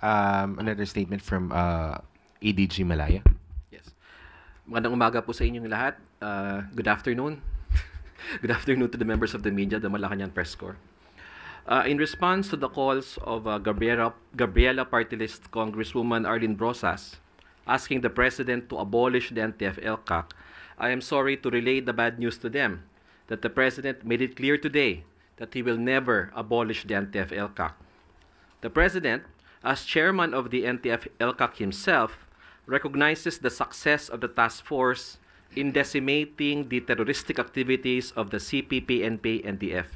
Another statement from ADG Malaya. Yes. Magandang umaga po sa inyong lahat. Good afternoon. Good afternoon to the members of the media, the Malacan Press Corps. In response to the calls of Gabriela Party List Congresswoman Arlene Brosas asking the President to abolish the NTF-ELCAC, I am sorry to relay the bad news to them that the President made it clear today that he will never abolish the NTF-ELCAC. The President, as chairman of the NTF-ELCAC himself, recognizes the success of the task force in decimating the terroristic activities of the CPP-NP-NDF.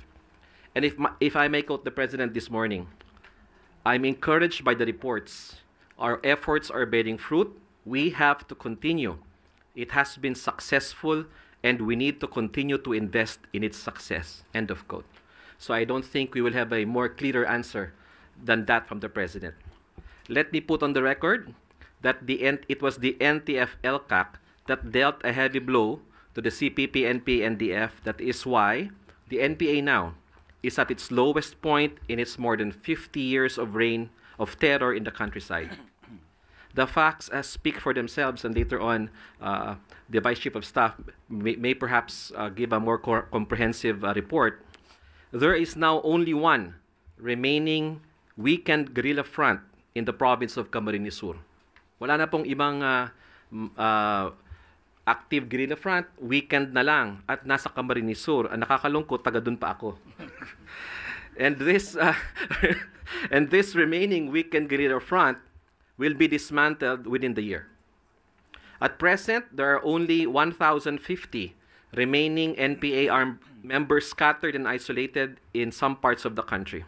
And if I may quote the President this morning, I'm encouraged by the reports. Our efforts are bearing fruit. We have to continue. It has been successful, and we need to continue to invest in its success. End of quote. So I don't think we will have a more clearer answer than that from the President. Let me put on the record that it was the NTF-ELCAC that dealt a heavy blow to the CPP-NP-NDF. That is why the NPA now is at its lowest point in its more than 50 years of reign of terror in the countryside. The facts speak for themselves, and later on, the Vice Chief of Staff may perhaps give a more comprehensive report. There is now only one remaining weakened guerrilla front in the province of Camarines Sur. Wala na pong ibang active guerrilla front, weekend na lang at nasa Camarines Sur. Nakakalungkot, taga dun pa ako. And this remaining weekend guerrilla front will be dismantled within the year. At present, there are only 1,050 remaining NPA armed members scattered and isolated in some parts of the country.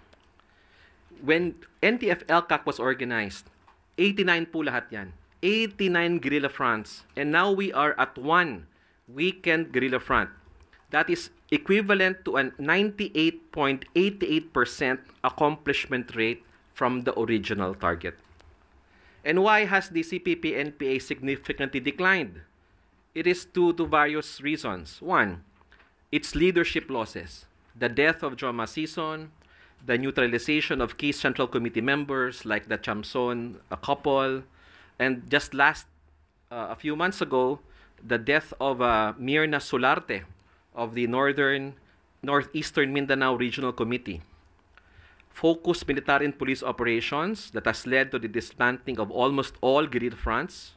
When NTF-ELCAC was organized, 89 po lahat yan. 89 guerrilla fronts. And now we are at one weekend guerrilla front. That is equivalent to a 98.88% accomplishment rate from the original target. And why has the CPP-NPA significantly declined? It is due to various reasons. One, its leadership losses. The death of Joma Sison, the neutralization of key Central Committee members like the Chamson, a couple, and just a few months ago, the death of Mirna Solarte of the Northeastern Mindanao Regional Committee. Focused military and police operations that has led to the dismantling of almost all guerrilla fronts,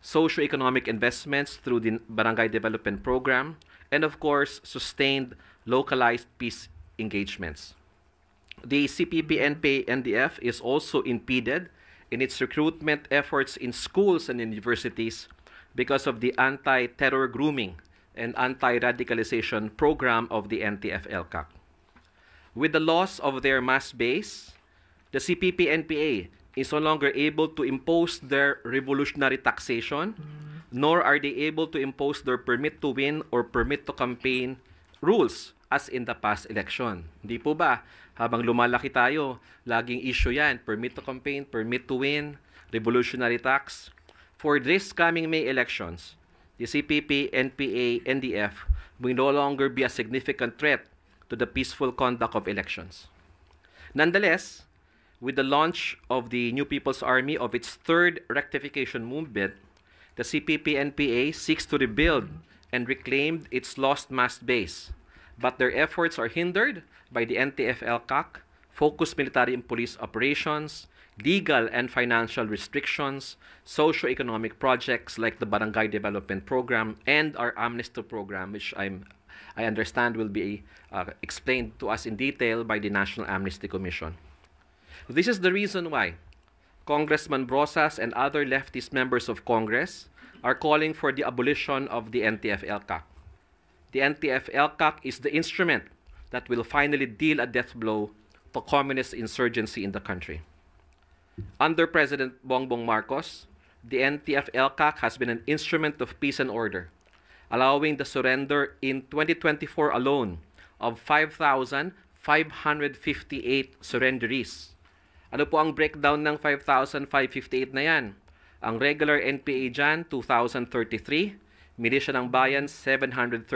socio-economic investments through the Barangay Development Program, and of course, sustained localized peace engagements. The CPP-NP-NDF is also impeded in its recruitment efforts in schools and universities because of the anti-terror grooming and anti-radicalization program of the NTF-ELCAC. With the loss of their mass base, the CPP-NPA is no longer able to impose their revolutionary taxation, nor are they able to impose their permit to win or permit to campaign rules as in the past election. Hindi po ba? Habang lumalaki tayo, laging issue yan. Permit to campaign, permit to win, revolutionary tax. For this coming May elections, the CPP, NPA, NDF will no longer be a significant threat to the peaceful conduct of elections. Nonetheless, with the launch of the New People's Army of its third rectification movement, the CPP-NPA seeks to rebuild and reclaim its lost mass base. But their efforts are hindered by the NTF-ELCAC, focused military and police operations, legal and financial restrictions, socio-economic projects like the Barangay Development Program and our Amnesty Program, which I understand will be explained to us in detail by the National Amnesty Commission. This is the reason why Congressman Brosas and other leftist members of Congress are calling for the abolition of the NTF-ELCAC. The NTF-ELCAC is the instrument that will finally deal a death blow to communist insurgency in the country. Under President Bongbong Marcos, the NTF-ELCAC has been an instrument of peace and order, allowing the surrender in 2024 alone of 5,558 surrenderies. Ano po ang breakdown ng 5,558 na yan? Ang regular NPA dyan, 2,033. Militia ng Bayan, 732.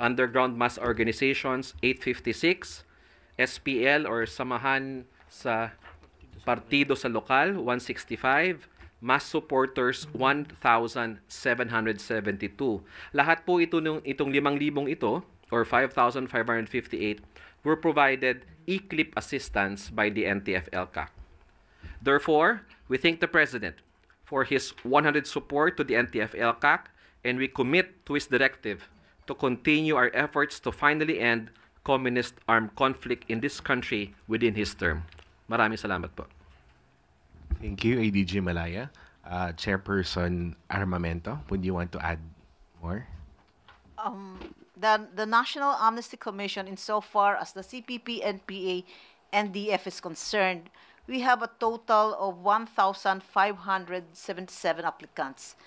Underground Mass Organizations, 856. SPL or Samahan sa Partido sa lokal, 165. Mass supporters, 1,772. Lahat po itong 5,000 ito, or 5,558, were provided e-clip assistance by the NTF-ELCAC. Therefore, we thank the President for his 100 support to the NTF-ELCAC, and we commit to his directive to continue our efforts to finally end communist armed conflict in this country within his term. Maraming salamat po. Thank you, ADG Malaya. Chairperson Armamento, would you want to add more? The National Amnesty Commission, insofar as the CPP, NPA, NDF is concerned, we have a total of 1,577 applicants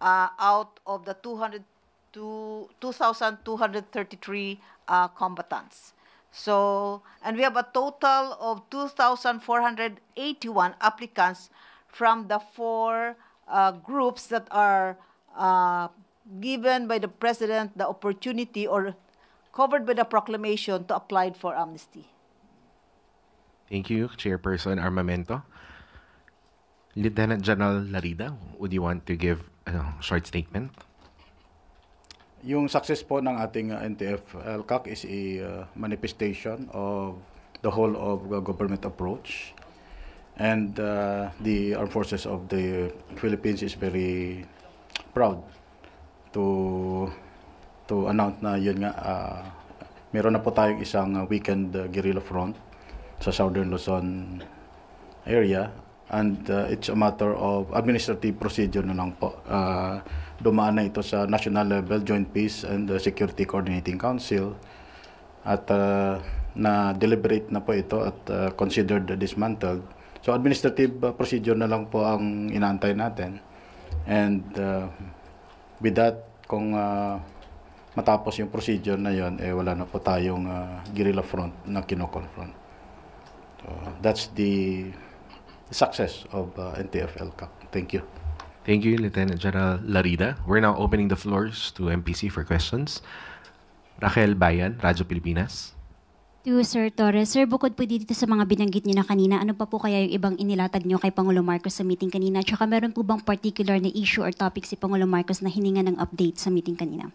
out of the 2,233 combatants. So, and we have a total of 2,481 applicants from the four groups that are given by the President the opportunity or covered by the proclamation to apply for amnesty. Thank you, Chairperson Armamento. Lieutenant General Larida, would you want to give a short statement? Yung success po ng ating NTF-ELCAC is a manifestation of the whole of government approach. And the Armed Forces of the Philippines is very proud to announce na yun nga, meron na po tayong isang weekend guerrilla front sa Southern Luzon area. And it's a matter of administrative procedure na lang po. Dumaan na ito sa national level, Joint Peace and Security Coordinating Council. At na-deliberate na po ito at considered dismantled. So administrative procedure na lang po ang inaantay natin. And with that, kung matapos yung procedure na yon, wala na po tayong guerrilla front na kino-confront. So that's the success of NTF-ELCAC. Thank you. Thank you, Lieutenant General Larida. We're now opening the floors to MPC for questions. Raquel Bayan, Radyo Pilipinas. To Sir Torres. Sir, bukod po dito sa mga binanggit niyo na kanina, ano pa po kaya yung ibang inilatag niyo kay Pangulo Marcos sa meeting kanina? Tsaka meron po bang particular na issue or topic si Pangulo Marcos na hininga ng update sa meeting kanina?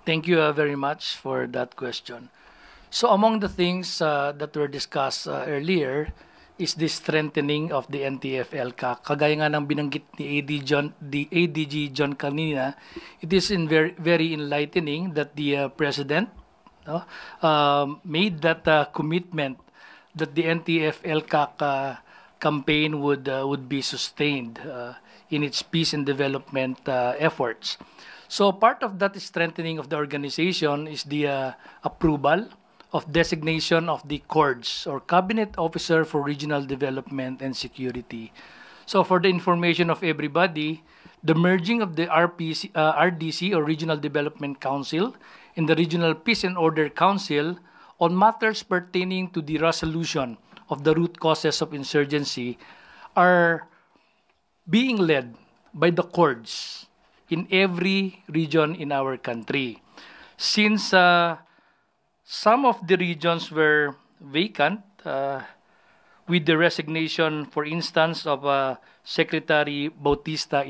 Thank you very much for that question. So among the things that were discussed earlier is the strengthening of the NTF-ELCAC. Kagaya nga ng binanggit ni ADG John kanina, it is very enlightening that the President made that commitment that the NTF-ELCAC campaign would be sustained in its peace and development efforts. So part of that strengthening of the organization is the approval of designation of the CORDS, or Cabinet Officer for Regional Development and Security. So for the information of everybody, the merging of the RDC, or Regional Development Council, and the Regional Peace and Order Council on matters pertaining to the resolution of the root causes of insurgency are being led by the CORDS in every region in our country. Since some of the regions were vacant with the resignation, for instance, of Secretary Bautista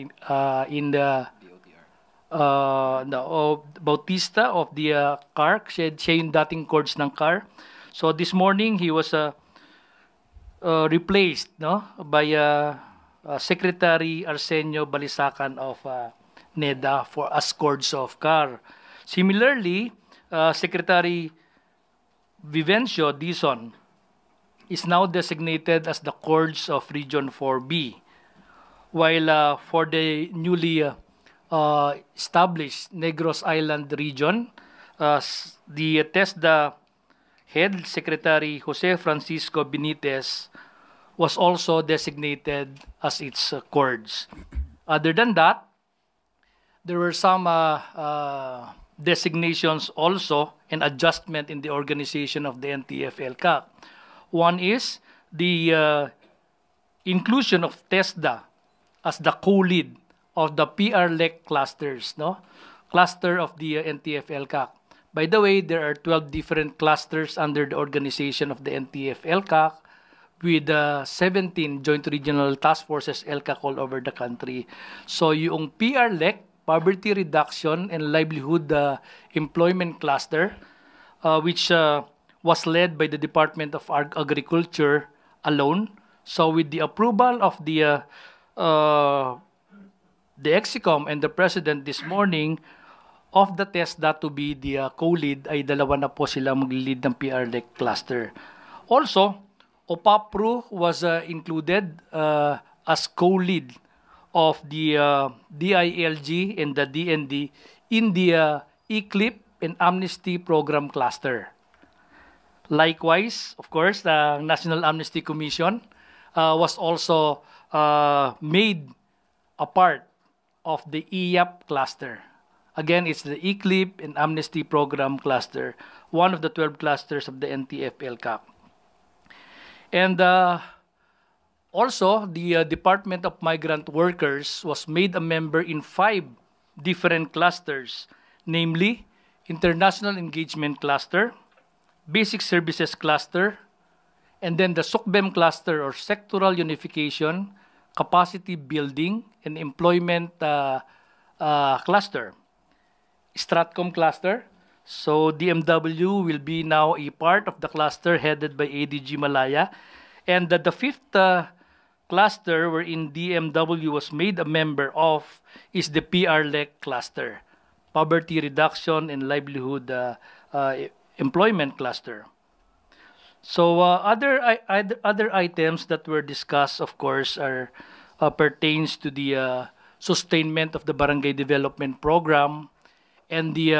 Bautista of the CAR, siya yung dating CORDS ng CAR. So this morning he was replaced by Secretary Arsenio Balisacan of NEDA as CORDS of CAR. Similarly, Secretary Vivencio Dizon is now designated as the CORDS of Region 4B, while for the newly established Negros Island region, the TESDA head, Secretary Jose Francisco Benitez, was also designated as its CORDS. Other than that, there were some designations also and adjustment in the organization of the NTF-ELCAC. One is the inclusion of TESDA as the co-lead of the PR-LEC clusters, cluster of the NTF-ELCAC. By the way, there are 12 different clusters under the organization of the NTF-LCAC with 17 Joint Regional Task Forces LCAC all over the country. So yung PRLEC, Poverty Reduction and Livelihood Employment Cluster, which was led by the Department of Agriculture alone. So with the approval of the EXICOM and the President this morning, of the test that to be the co-lead ay dalawa na po sila mag-lead ng PRLEC cluster. Also, OPAPRO was included as co-lead of the DILG and the DND in the ECLIP and Amnesty Program cluster. Likewise, of course, the National Amnesty Commission was also made a part of the EYAP cluster. Again, it's the ECLIP and Amnesty Program cluster, one of the 12 clusters of the NTF-LCAC. And also, the Department of Migrant Workers was made a member in 5 different clusters, namely International Engagement Cluster, Basic Services Cluster, and then the SUCBEM Cluster or Sectoral Unification, Capacity Building, and Employment Cluster. Stratcom cluster. So DMW will be now a part of the cluster headed by ADG Malaya. And the 5th cluster wherein DMW was made a member of is the PRLEC cluster, Poverty Reduction and Livelihood Employment cluster. So other items that were discussed, of course, are pertains to the sustainment of the Barangay Development Program, and the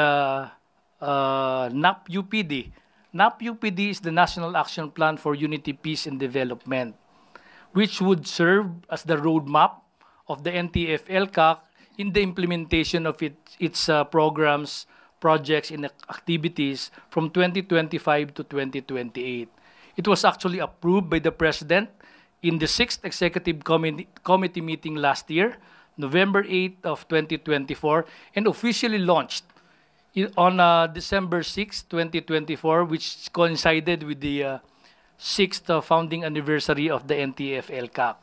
NAP-UPD. NAP-UPD is the National Action Plan for Unity, Peace, and Development, which would serve as the roadmap of the NTF-LCAC in the implementation of its programs, projects, and activities from 2025 to 2028. It was actually approved by the President in the 6th Executive Committee meeting last year, November 8th of 2024, and officially launched on December 6, 2024, which coincided with the 6th founding anniversary of the NTF-LCAC.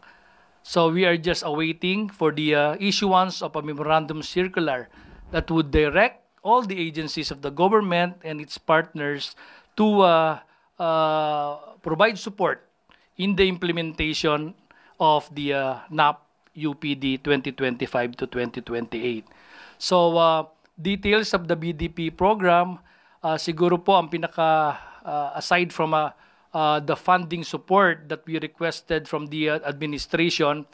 So we are just awaiting for the issuance of a memorandum circular that would direct all the agencies of the government and its partners to provide support in the implementation of the NAP-UPD 2025 to 2028. So details of the BDP program, siguro po ang pinaka, aside from the funding support that we requested from the administration,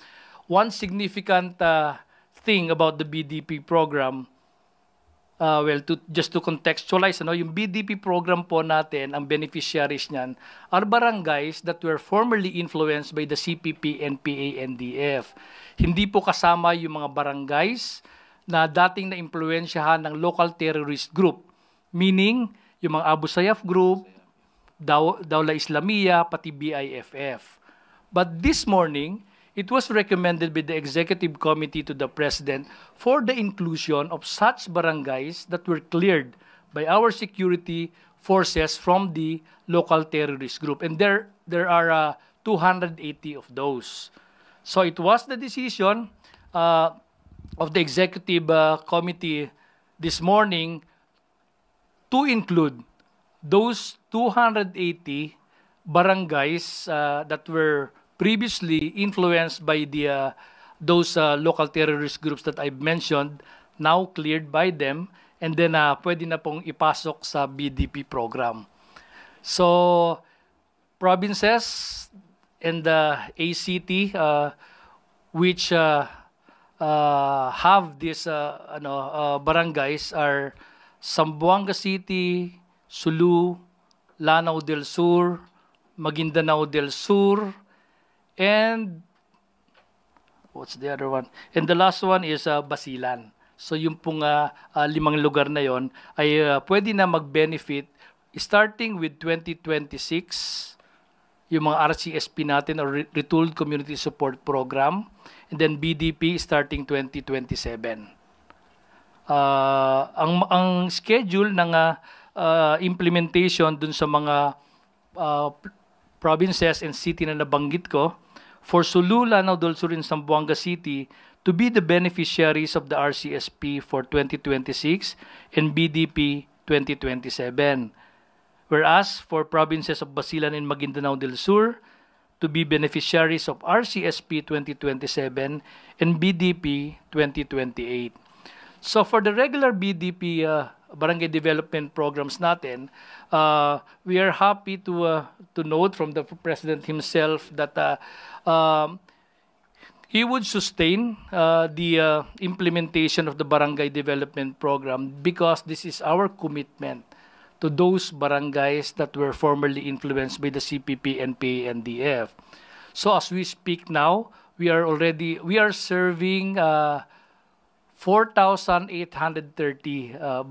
one significant thing about the BDP program, just to contextualize, yung BDP program po natin, ang beneficiaries niyan, are barangays that were formerly influenced by the CPP, NPA, NDF. Hindi po kasama yung mga barangays na dating na-impluensyahan ng local terrorist group, meaning yung mga Abu Sayyaf group, Dawla Islamiyya, pati BIFF. But this morning, it was recommended by the Executive Committee to the President for the inclusion of such barangays that were cleared by our security forces from the local terrorist group. And there are 280 of those. So it was the decision of the Executive Committee this morning to include those 280 barangays that were previously influenced by those local terrorist groups that I've mentioned, now cleared by them, and then pwede na pong ipasok sa BDP program. So, provinces and the ACT which have these barangays are Zamboanga City, Sulu, Lanao del Sur, Maguindanao del Sur, and what's the other one? And the last one is Basilan. So yung pong 5 lugar na yon ay pwede na mag-benefit starting with 2026, yung mga RCSP natin or Retooled Community Support Program, and then BDP starting 2027. Ang schedule ng implementation dun sa mga provinces and city na nabanggit ko, for Sulu, Lanao del Sur, and Zamboanga City to be the beneficiaries of the RCSP for 2026 and BDP 2027. Whereas for provinces of Basilan and Maguindanao del Sur to be beneficiaries of RCSP 2027 and BDP 2028. So for the regular BDP barangay development programs natin, we are happy to note from the President himself that he would sustain the implementation of the barangay development program because this is our commitment to those barangays that were formerly influenced by the CPP, NPA, and DF. So as we speak now, we are serving 4,830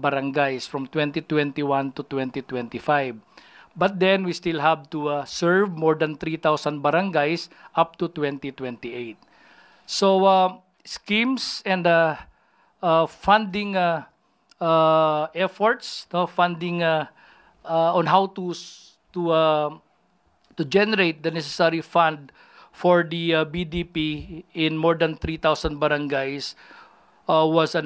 barangays from 2021 to 2025. But then we still have to serve more than 3,000 barangays up to 2028. So schemes and funding efforts, funding on how to generate the necessary fund for the BDP in more than 3,000 barangays was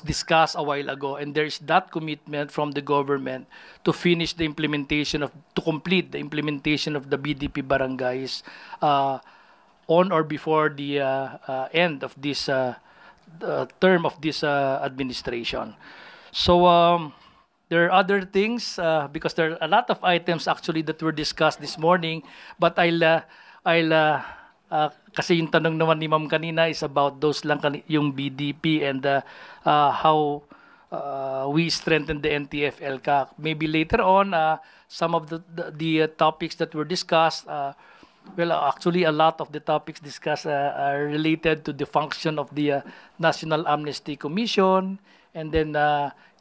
discussed a while ago, and there is that commitment from the government to complete the implementation of the BDP barangays on or before the end of this term of this administration. So there are other things because there are a lot of items actually that were discussed this morning, but I'll kasi yung tanong naman ni Ma'am kanina is about those lang yung BDP and how we strengthen the NTF LCAC. Maybe later on some of the topics that were discussed, actually a lot of the topics discussed are related to the function of the National Amnesty Commission, and then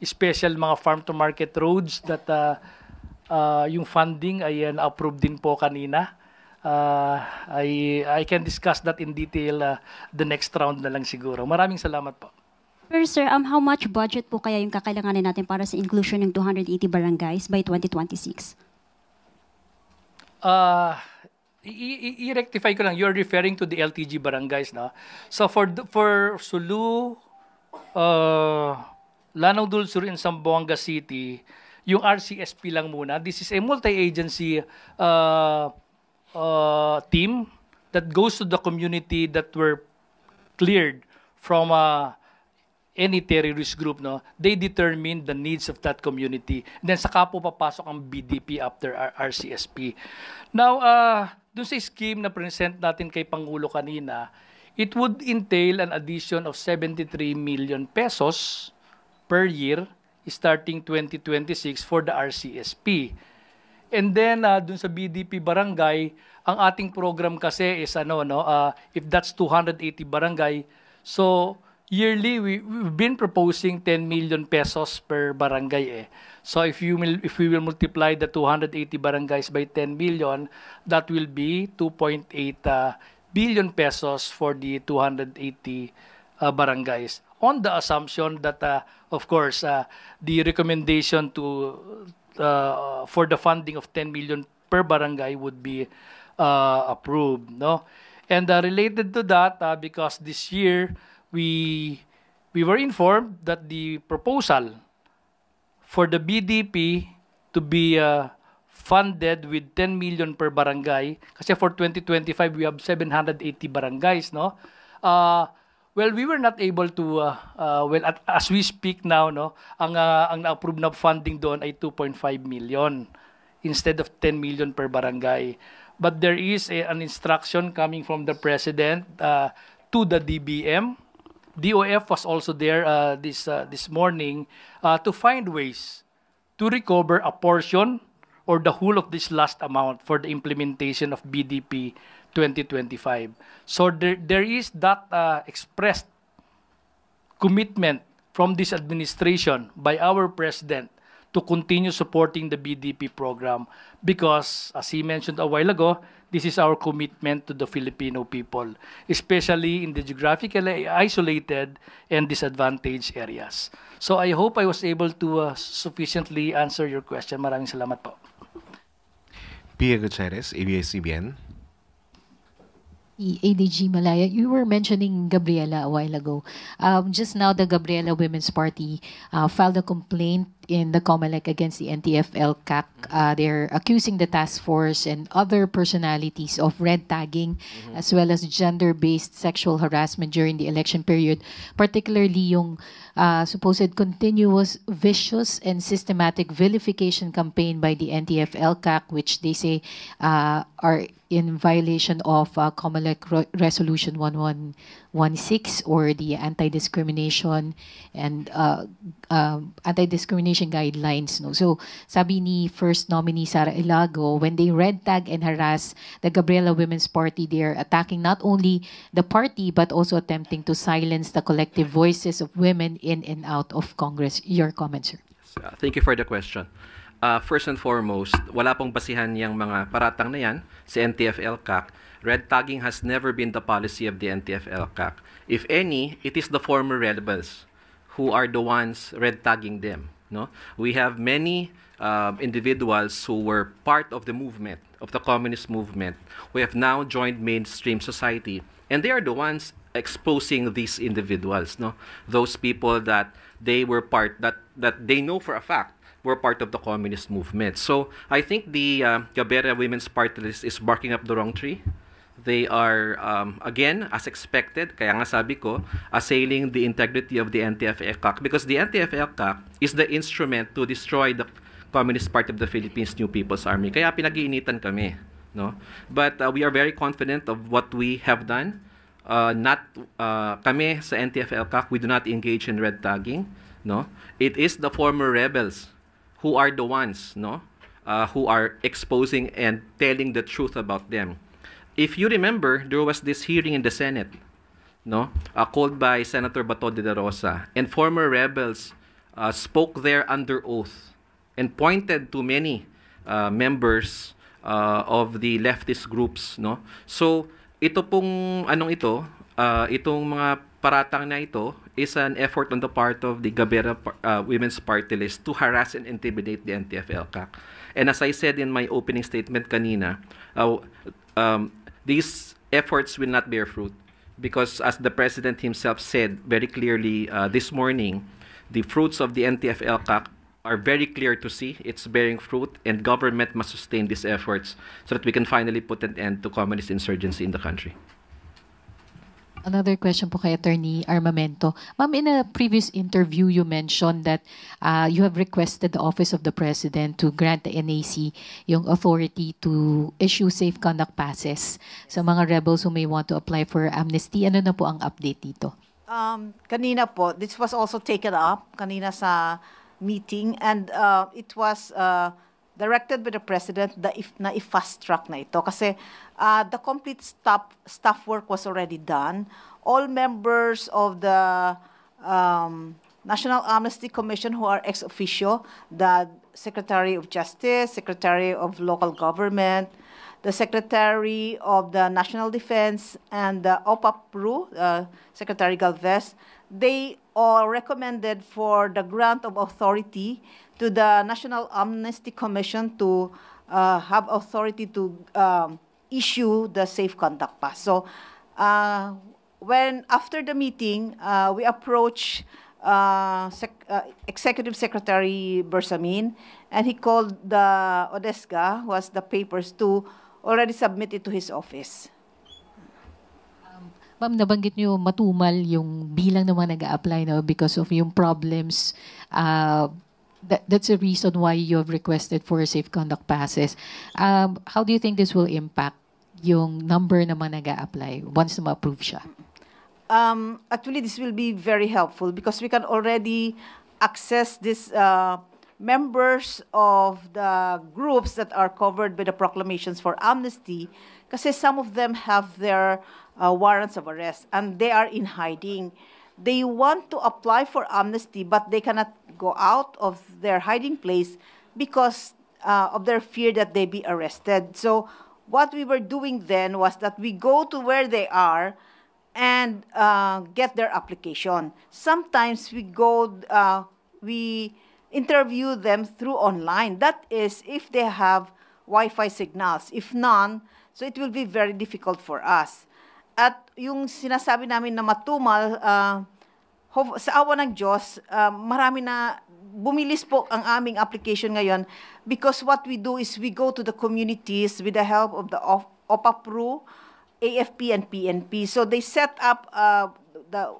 special mga farm to market roads that yung funding ay na-approve din po kanina. I can discuss that in detail the next round na lang siguro. Maraming salamat po. Pero sir, how much budget po kaya yung kakailanganin natin para sa inclusion ng 280 barangays by 2026? I-rectify ko lang, you're referring to the LTG barangays, no? So for Sulu, Lanao del Sur, and Zamboanga City, yung RCSP lang muna. This is a multi-agency team that goes to the community that were cleared from any terrorist group, no? They determine the needs of that community. And then saka po papasok ang BDP after RCSP. Now, dun sa scheme na present natin kay Pangulo kanina, it would entail an addition of 73 million pesos per year starting 2026 for the RCSP. And then dun sa BDP barangay, ang ating program kasi is if that's 280 barangay, so yearly we've been proposing 10 million pesos per barangay. So if we will multiply the 280 barangays by 10 million, that will be 2.8 billion pesos for the 280 barangays. On the assumption that of course the recommendation for the funding of 10 million per barangay would be approved, no? And related to that, because this year we were informed that the proposal for the BDP to be funded with 10 million per barangay, kasi for 2025 we have 780 barangays, no? Well, we were not able to as we speak now, no, ang na-approve na funding doon ay 2.5 million instead of 10 million per barangay. But there is an instruction coming from the President to the DBM. DOF was also there this morning to find ways to recover a portion or the whole of this last amount for the implementation of BDP 2025. So there is that expressed commitment from this administration by our President to continue supporting the BDP program because, as he mentioned a while ago, this is our commitment to the Filipino people, especially in the geographically isolated and disadvantaged areas. So I hope I was able to sufficiently answer your question. Maraming salamat po. Pia Gutierrez, ABS-CBN. ADG Malaya, you were mentioning Gabriela a while ago. Just now, the Gabriela Women's Party filed a complaint in the COMELEC against the NTF-LCAC. They're accusing the task force and other personalities of red tagging as well as gender-based sexual harassment during the election period, particularly yung supposed continuous, vicious, and systematic vilification campaign by the NTF-LCAC, which they say are in violation of COMELEC Resolution 1116 or the anti-discrimination and anti-discrimination guidelines. No? So, sabi ni First Nominee Sara Ilago, when they red tag and harass the Gabriela Women's Party, they are attacking not only the party but also attempting to silence the collective voices of women in and out of Congress. Your comments, sir. Thank you for the question. First and foremost, wala pong basihan yung mga paratang na yan si NTF-LCAC. Red tagging has never been the policy of the NTF-LCAC. If any, it is the former rebels who are the ones red tagging them. No, we have many individuals who were part of the movement, of the communist movement, who have now joined mainstream society, and they are the ones exposing these individuals. No, those people that they were part that they know for a fact were part of the communist movement. So I think the Gabriela Women's Party list is barking up the wrong tree. They are, again, as expected, kaya nga sabi ko, assailing the integrity of the NTF-LCAC because the NTF-LCAC is the instrument to destroy the Communist Party of the Philippines New People's Army. Kaya pinag-iinitan kami. No? But we are very confident of what we have done. Kami sa NTF-LCAC, we do not engage in red tagging. No? It is the former rebels who are the ones, no, who are exposing and telling the truth about them. If you remember, there was this hearing in the Senate, no, called by Senator Bato de la Rosa, and former rebels spoke there under oath and pointed to many members of the leftist groups, no. So ito pong itong mga paratang na ito is an effort on the part of the Gabriela Women's Party list to harass and intimidate the NTF-LCAC. And as I said in my opening statement kanina, these efforts will not bear fruit because as the President himself said very clearly this morning, the fruits of the NTF-LCAC are very clear to see. It's bearing fruit and government must sustain these efforts so that we can finally put an end to communist insurgency in the country. Another question po kay Attorney Armamento. Ma'am, in a previous interview, you mentioned that you have requested the Office of the President to grant the NAC yung authority to issue safe conduct passes sa mga rebels who may want to apply for amnesty. Ano na po ang update dito? Kanina po, this was also taken up kanina sa meeting and it was directed by the President na i-fast track na ito kasi the complete staff work was already done. All members of the National Amnesty Commission who are ex officio, the Secretary of Justice, Secretary of Local Government, the Secretary of the National Defense, and the OPAPRU, Secretary Galvez, they all recommended for the grant of authority to the National Amnesty Commission to have authority to issue the safe conduct pass. So when after the meeting, we approached Executive Secretary Bersamin, and he called the ODESCA, who has the papers, to already submit it to his office. Ma'am, nabanggit niyo matumal yung bilang ng mga nag-a-apply na because of yung problems. That's a reason why you have requested for safe conduct passes. How do you think this will impact yung number ng mga nag-a-apply once na ma-approve siya? Actually, this will be very helpful because we can already access these members of the groups that are covered by the proclamations for amnesty kasi some of them have their warrants of arrest and they are in hiding. they want to apply for amnesty, but they cannot go out of their hiding place because of their fear that they be arrested. So what we were doing then was that we go to where they are and get their application. Sometimes we interview them through online. That is, if they have Wi-Fi signals. If none, so it will be very difficult for us. At yung sinasabi namin na matumal, sa awa ng Diyos, marami na bumilis po ang aming application ngayon because what we do is we go to the communities with the help of the OPAPRU, AFP, and PNP. So they set up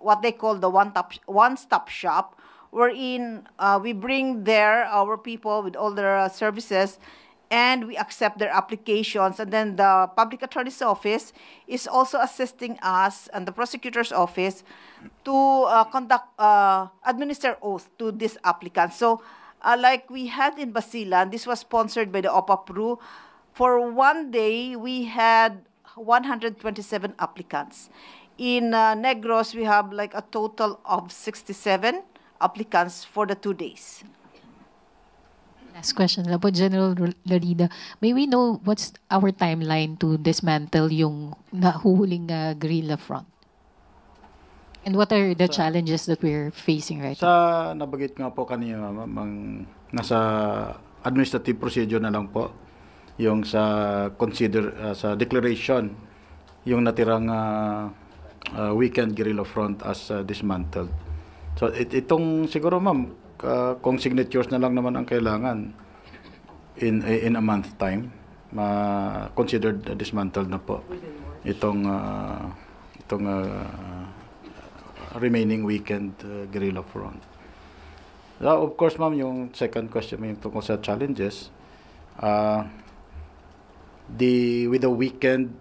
what they call the one-stop shop, wherein we bring there our people with all their services, and we accept their applications. And then the public attorney's office is also assisting us and the prosecutor's office to administer oath to these applicants. So like we had in Basilan, this was sponsored by the OPAPRU. For one day, we had 127 applicants. In Negros, we have like a total of 67 applicants for the 2 days. Last question lang po, General Larida. May we know what's our timeline to dismantle yung nahuhuling guerrilla front? And what are the challenges that we're facing right now? Sa nabagit nga po kanina, nasa administrative procedure na lang po yung sa sa declaration yung natirang weekend guerrilla front as dismantled. So itong siguro ma'am, kung signatures na lang naman ang kailangan in a month time, considered dismantled na po itong remaining weekend guerrilla front. Of course, ma'am, yung second question mo yung tungkol sa challenges, with the weekend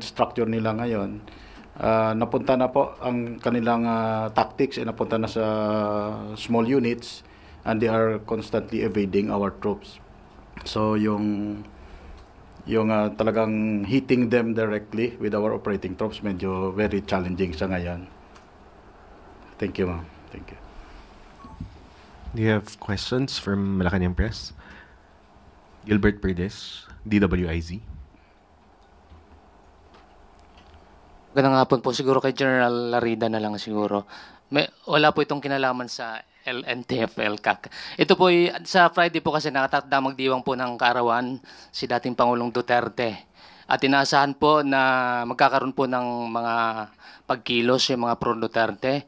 structure nila ngayon, napunta na po ang kanilang tactics ay napunta na sa small units, and they are constantly evading our troops. So yung talagang hitting them directly with our operating troops medyo very challenging sa ngayon. Thank you, ma'am. Thank you. Do you have questions from Malacan Press? Gilbert Perdes, DWIZ. Magandang hapon po. Siguro kay General Larida na lang siguro. Wala po itong kinalaman sa NTF-ELCAC. Ito po sa Friday po kasi nakatakda magdiwang po ng kaarawan si dating Pangulong Duterte. At inaasahan po na magkakaroon po ng mga pagkilos yung mga pro-Duterte.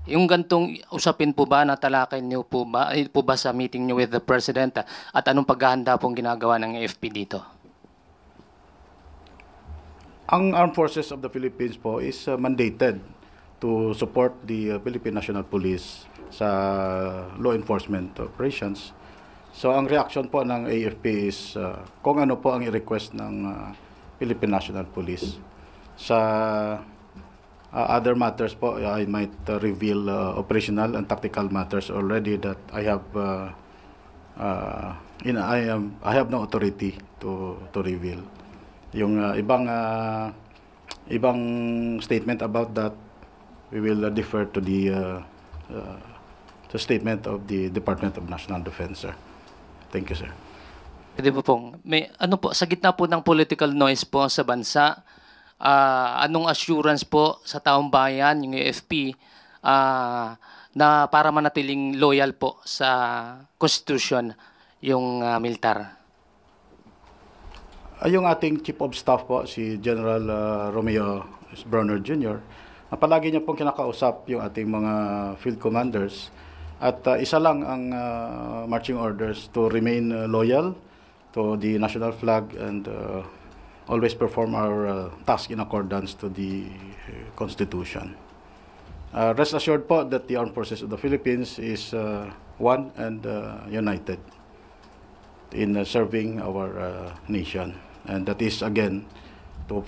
Yung gantong usapin po ba, natalakay niyo po ba sa meeting niyo with the President? At anong paghahanda pong ginagawa ng AFP dito? Ang Armed Forces of the Philippines po is mandated to support the Philippine National Police sa law enforcement operations. So ang reaction po ng AFP is kung ano po ang i-request ng Philippine National Police. Sa other matters po, I might reveal operational and tactical matters already that I have no authority to reveal. Yung ibang statement about that, we will defer to the statement of the Department of National Defense, sir. Thank you, sir. Pwede po pong, sa gitna po ng political noise po sa bansa, anong assurance po sa taong bayan, yung AFP, na para manatiling loyal po sa Constitution yung militar? Yung ating Chief of Staff po, si General Romeo Bronner Jr., palagi niya pong kinakausap yung ating mga field commanders, at isa lang ang marching orders to remain loyal to the national flag and always perform our task in accordance to the Constitution. Rest assured po that the Armed Forces of the Philippines is one and united in serving our nation. And that is, again, to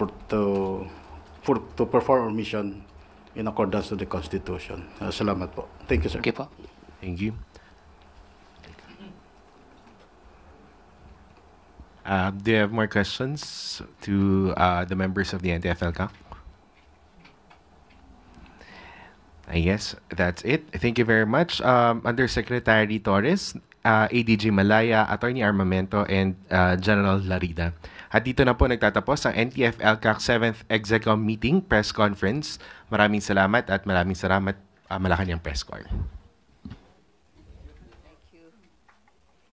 perform our mission in accordance to the Constitution. Salamat po. Thank you, sir. Okay po. Thank you. Do you have more questions to the members of the NTF-ELCAC? Yes, that's it. Thank you very much, Undersecretary Torres, ADG Malaya, Attorney Armamento, and General Larida. At dito na po nagtatapos ang NTF-ELCAC 7th Executive Meeting Press Conference. Maraming salamat at maraming salamat, Malacanang Press Corps.